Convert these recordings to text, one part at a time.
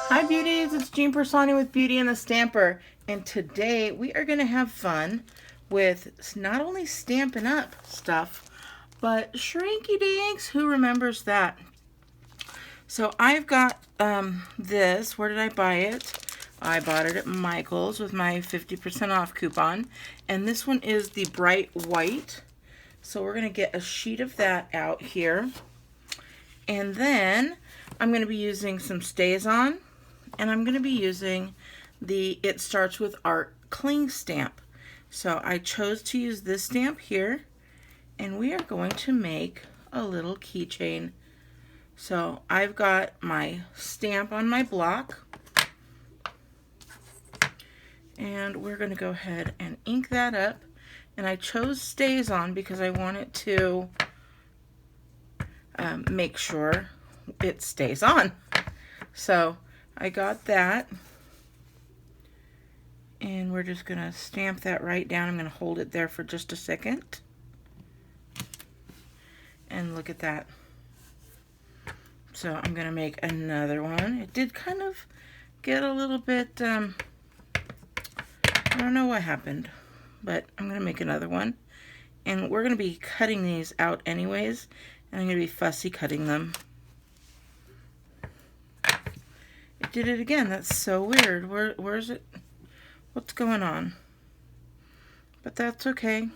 Hi beauties, it's Jean Piersanti with Beauty and the Stamper, and today we are going to have fun with not only Stampin' Up! Stuff, but Shrinky Dinks. Who remembers that? So I've got this. Where did I buy it? I bought it at Michael's with my 50% off coupon, and this one is the bright white. So we're going to get a sheet of that out here, and then I'm going to be using some StazOn. And I'm going to be using the It Starts With Art Cling stamp. So I chose to use this stamp here, and we are going to make a little keychain. So I've got my stamp on my block, and we're going to go ahead and ink that up. And I chose StazOn because I want it to make sure it stays on. So I got that, and we're just going to stamp that right down. I'm going to hold it there for just a second, and look at that. So I'm going to make another one. It did kind of get a little bit, I don't know what happened, but I'm going to make another one, and we're going to be cutting these out anyways, and I'm going to be fussy cutting them. It did it again. That's so weird. Where's it? What's going on? But that's okay.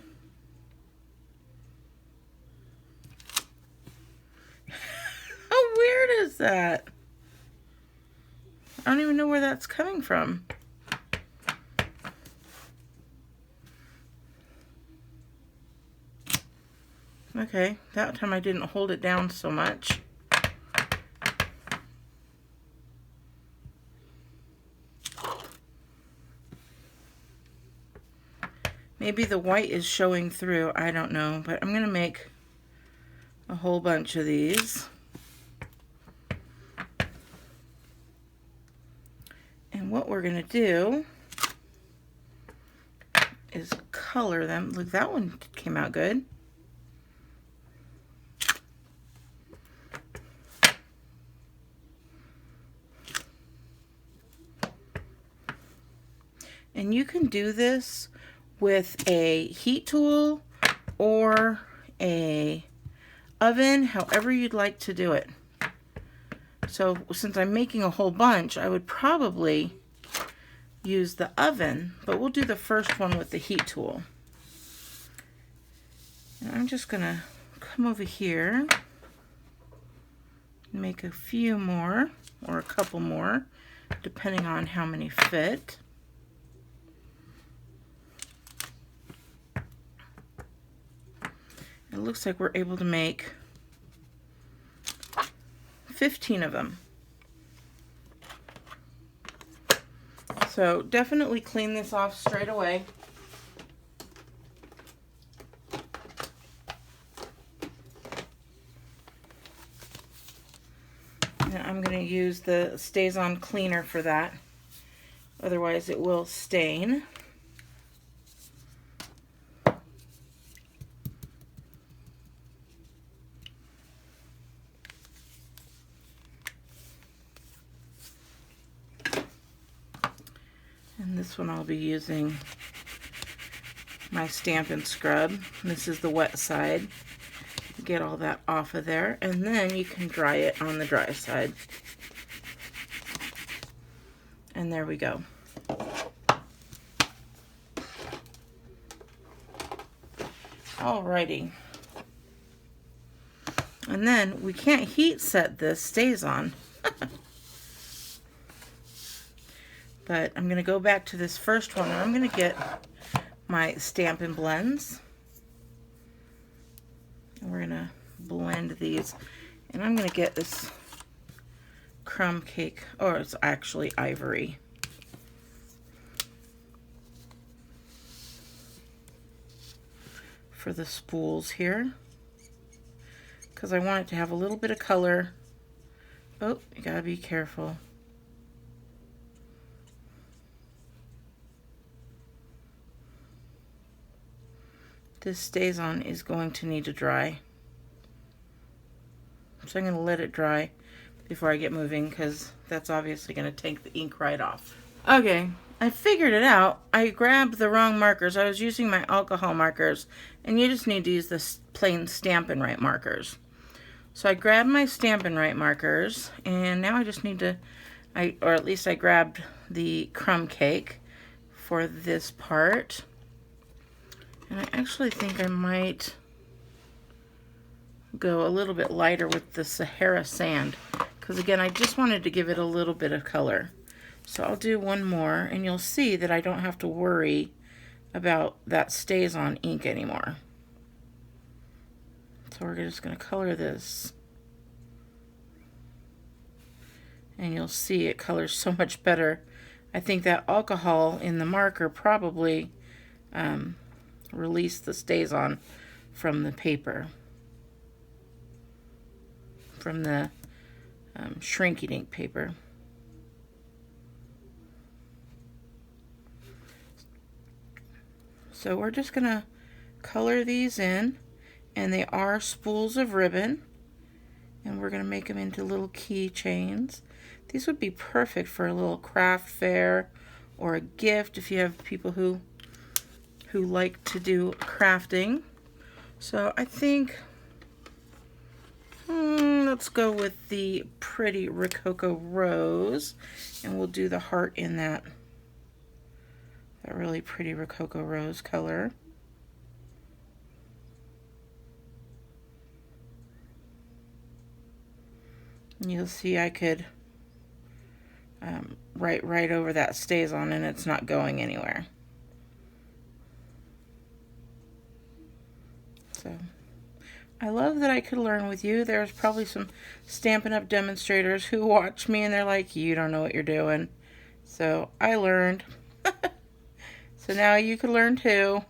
How weird is that? I don't even know where that's coming from. Okay, that time I didn't hold it down so much. Maybe the white is showing through, I don't know, but I'm going to make a whole bunch of these. And what we're going to do is color them. Look, that one came out good. And you can do this with a heat tool or a oven, however you'd like to do it. So since I'm making a whole bunch, I would probably use the oven, but we'll do the first one with the heat tool. And I'm just gonna come over here and make a few more, or a couple more, depending on how many fit. It looks like we're able to make 15 of them. So definitely clean this off straight away. And I'm going to use the StazOn cleaner for that. Otherwise it will stain. And this one I'll be using my Stampin' Scrub. This is the wet side. Get all that off of there, and then you can dry it on the dry side. And there we go. Alrighty. And then we can't heat set this StazOn. But I'm going to go back to this first one, and I'm going to get my Stampin' Blends. And we're going to blend these. And I'm going to get this crumb cake, or it's actually ivory. For the spools here. Because I want it to have a little bit of color. Oh, you gotta be careful. This StazOn is going to need to dry. So I'm going to let it dry. before I get moving, because that's obviously going to take the ink right off. Okay, I figured it out. I grabbed the wrong markers. I was using my alcohol markers, and you just need to use the plain Stampin' Right markers. So I grabbed my Stampin' Right markers, and now I just need to, or at least I grabbed the crumb cake for this part. And I actually think I might go a little bit lighter with the Sahara sand, because again, I just wanted to give it a little bit of color. So I'll do one more, and you'll see that I don't have to worry about that stays on ink anymore. So we're just going to color this. And you'll see it colors so much better. I think that alcohol in the marker probably released the stays on from the paper. From the Shrinky Dink paper. So we're just going to color these in, and they are spools of ribbon, and we're going to make them into little keychains. These would be perfect for a little craft fair or a gift if you have people who like to do crafting. So I think let's go with the pretty Rococo Rose, and we'll do the heart in that really pretty Rococo Rose color. And you'll see I could write right over that stays on, and it's not going anywhere. So I love that I could learn with you. There's probably some Stampin' Up! Demonstrators who watch me and they're like, you don't know what you're doing. So I learned. So now you can learn too.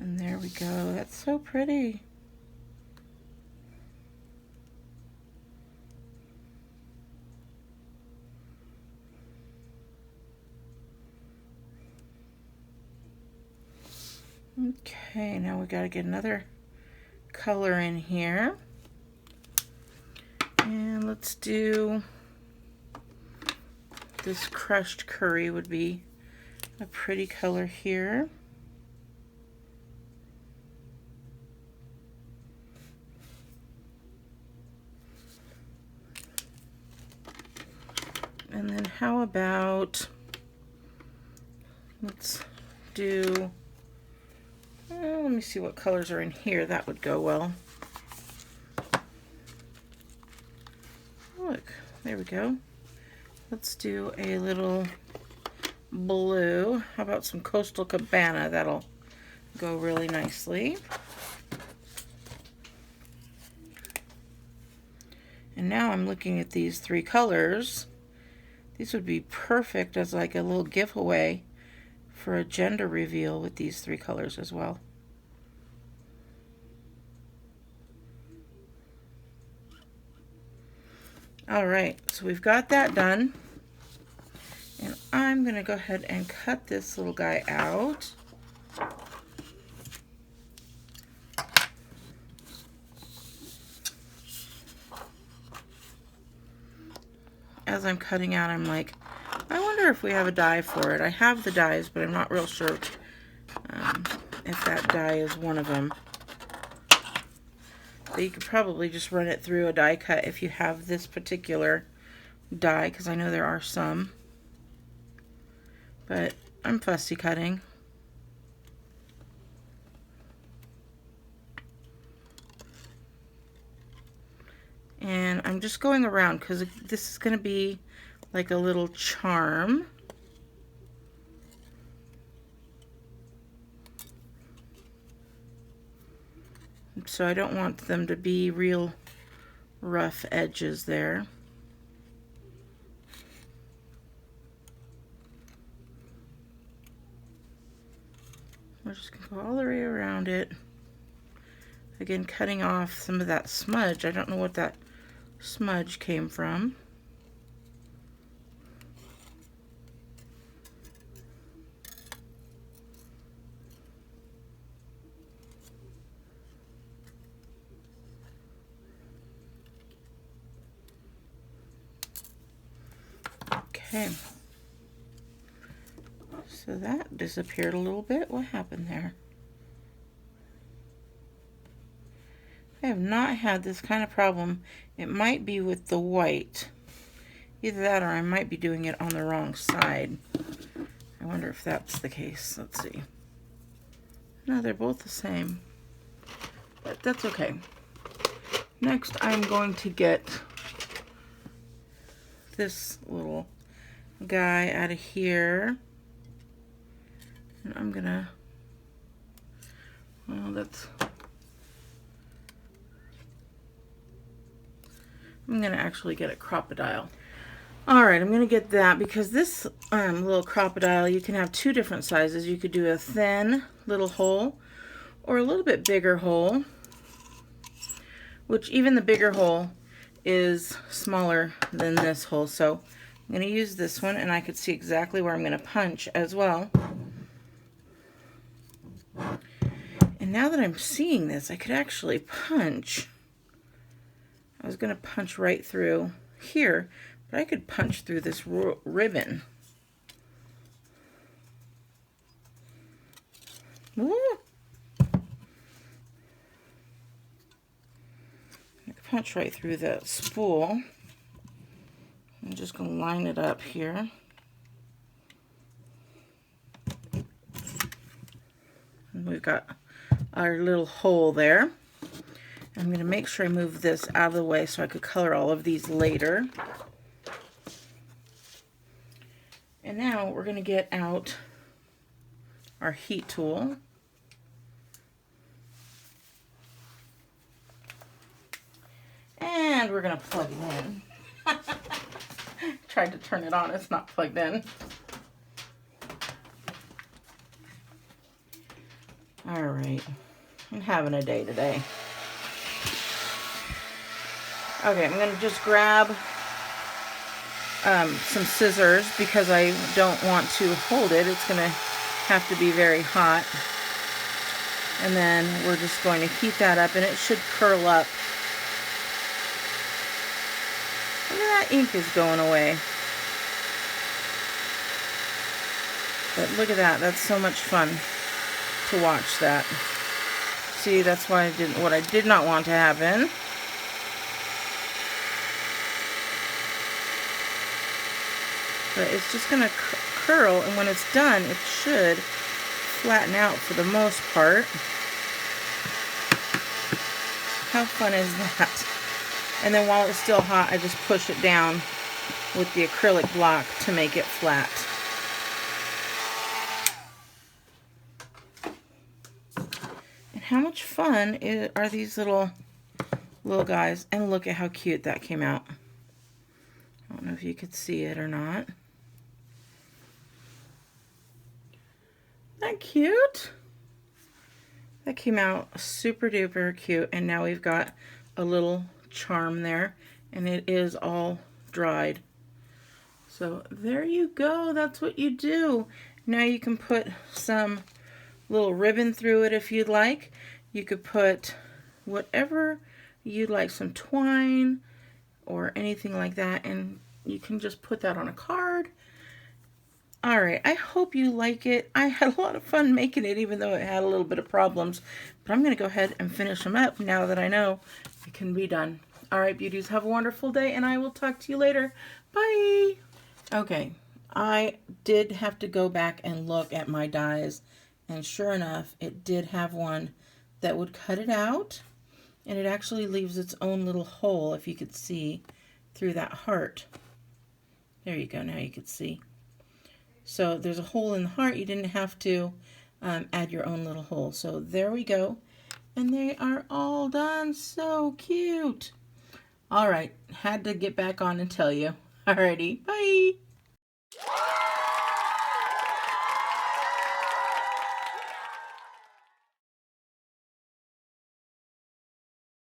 And there we go. That's so pretty. Okay, now we got to get another color in here. And let's do this crushed curry would be a pretty color here. And then how about, let's do, let me see what colors are in here. That would go well. Look, there we go. Let's do a little blue. How about some Coastal Cabana? That'll go really nicely. And now I'm looking at these three colors. These would be perfect as like a little giveaway for a gender reveal with these three colors as well. Alright, so we've got that done. And I'm going to go ahead and cut this little guy out. As I'm cutting out, I'm like, I wonder if we have a die for it. I have the dies, but I'm not real sure if that die is one of them. But you could probably just run it through a die cut if you have this particular die, because I know there are some. But I'm fussy cutting. And I'm just going around because this is going to be like a little charm. So I don't want them to be real rough edges there. We're just going to go all the way around it. Again, cutting off some of that smudge. I don't know what that smudge came from. Okay. So that disappeared a little bit. What happened there? I have not had this kind of problem. It might be with the white. Either that or I might be doing it on the wrong side. I wonder if that's the case. Let's see. No, they're both the same. But that's okay. Next, I'm going to get this little guy out of here. And I'm gonna, well, I'm gonna actually get a crocodile. Alright, I'm gonna get that because this little crocodile, you can have two different sizes. You could do a thin little hole or a little bit bigger hole, which even the bigger hole is smaller than this hole. So I'm gonna use this one, and I could see exactly where I'm gonna punch as well. And now that I'm seeing this, I could actually punch. I was going to punch right through here, but I could punch through this ribbon. Woo! Punch right through the spool. I'm just going to line it up here. And we've got our little hole there. I'm going to make sure I move this out of the way so I could color all of these later. And now we're going to get out our heat tool. And we're going to plug it in. Tried to turn it on, it's not plugged in. Alright, I'm having a day today. Okay, I'm going to just grab some scissors because I don't want to hold it. It's going to have to be very hot. And then we're just going to heat that up, and it should curl up. Look at that, ink is going away. But look at that, that's so much fun to watch that. See, that's why what I did not want to happen. But it's just going to curl, and when it's done, it should flatten out for the most part. How fun is that? And then while it's still hot, I just push it down with the acrylic block to make it flat. And how much fun are these little guys? And look at how cute that came out. I don't know if you could see it or not. Isn't that cute? That came out super duper cute, and now we've got a little charm there, and it is all dried. So there you go, that's what you do. Now you can put some little ribbon through it if you'd like. You could put whatever you'd like, some twine or anything like that, and you can just put that on a card. Alright, I hope you like it. I had a lot of fun making it, even though it had a little bit of problems. But I'm going to go ahead and finish them up now that I know it can be done. Alright, beauties, have a wonderful day, and I will talk to you later. Bye! Okay, I did have to go back and look at my dies, and sure enough, it did have one that would cut it out, and it actually leaves its own little hole, if you could see, through that heart. There you go, now you can see. So there's a hole in the heart. You didn't have to add your own little hole. So there we go. And they are all done. So cute. All right. Had to get back on and tell you. Alrighty. Bye.